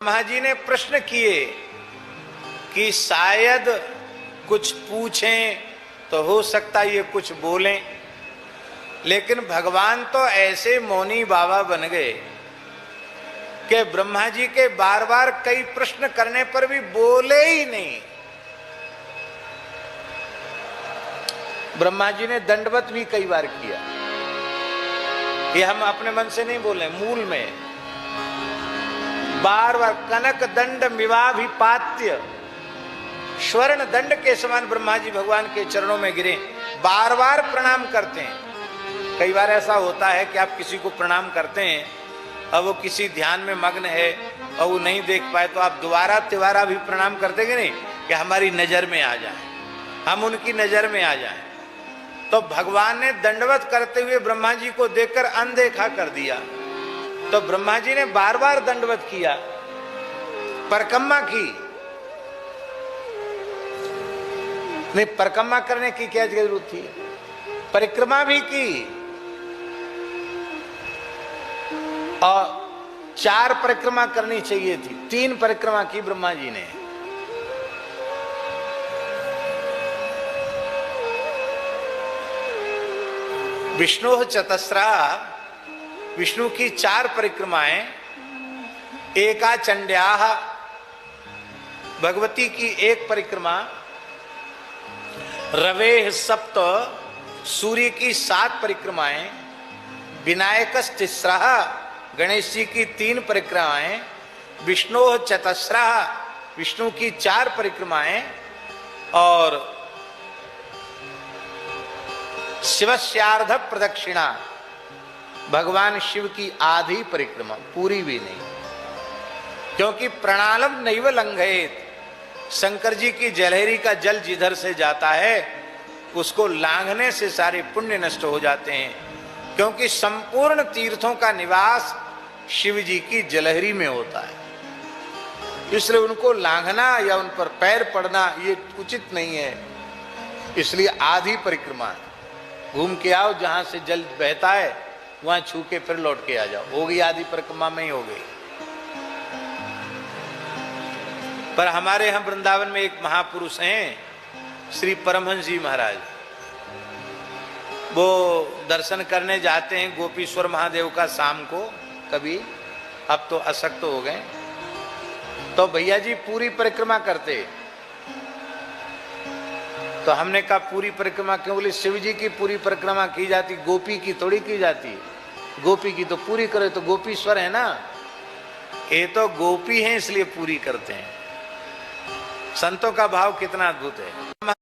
ब्रह्मा जी ने प्रश्न किए कि शायद कुछ पूछें तो हो सकता ये कुछ बोलें, लेकिन भगवान तो ऐसे मौनी बाबा बन गए कि ब्रह्मा जी के बार बार कई प्रश्न करने पर भी बोले ही नहीं। ब्रह्मा जी ने दंडवत भी कई बार किया। ये हम अपने मन से नहीं बोले, मूल में बार बार कनक दंड मिवाभिपात्य, स्वर्ण दंड के समान ब्रह्मा जी भगवान के चरणों में गिरे, बार बार प्रणाम करते हैं। कई बार ऐसा होता है कि आप किसी को प्रणाम करते हैं और वो किसी ध्यान में मग्न है और वो नहीं देख पाए, तो आप दोबारा भी प्रणाम करते कि नहीं, कि हमारी नजर में आ जाए, हम उनकी नजर में आ जाएं। तो भगवान ने दंडवत करते हुए ब्रह्मा जी को देखकर अनदेखा कर दिया। तो ब्रह्मा जी ने बार बार दंडवत किया, परिक्रमा की। नहीं, परिक्रमा करने की क्या जरूरत थी, परिक्रमा भी की और 4 परिक्रमा करनी चाहिए थी, 3 परिक्रमा की ब्रह्मा जी ने। विष्णु चतस्रा, विष्णु की 4 परिक्रमाएं, एका चंड्याः, भगवती की 1 परिक्रमा, रवेः सप्त, सूर्य की 7 परिक्रमाएं, विनायकस्तिस्रः, गणेश जी की 3 परिक्रमाएं, विष्णु चतस्रः, विष्णु की 4 परिक्रमाएं और शिवस्यार्ध प्रदक्षिणा, भगवान शिव की आधी परिक्रमा, पूरी भी नहीं, क्योंकि प्रणालम नैव लंघयेत, शंकर जी की जलहरी का जल जिधर से जाता है उसको लांघने से सारे पुण्य नष्ट हो जाते हैं, क्योंकि संपूर्ण तीर्थों का निवास शिव जी की जलहरी में होता है। इसलिए उनको लांघना या उन पर पैर पड़ना ये उचित नहीं है। इसलिए आधी परिक्रमा घूम के आओ, जहां से जल बहता है वहां छू के फिर लौट के आ जाओ, हो गई आधी परिक्रमा में ही हो गई। पर हमारे यहाँ वृंदावन में एक महापुरुष हैं, श्री परमहंस जी महाराज। वो दर्शन करने जाते हैं गोपीश्वर महादेव का शाम को कभी, अब तो अशक्त हो गए। तो भैया जी पूरी परिक्रमा करते, तो हमने कहा पूरी परिक्रमा क्यों? बोले शिव जी की पूरी परिक्रमा की जाती, गोपी की थोड़ी की जाती। गोपी की तो पूरी करे, तो गोपीश्वर है ना, ये तो गोपी है इसलिए पूरी करते हैं। संतों का भाव कितना अद्भुत है।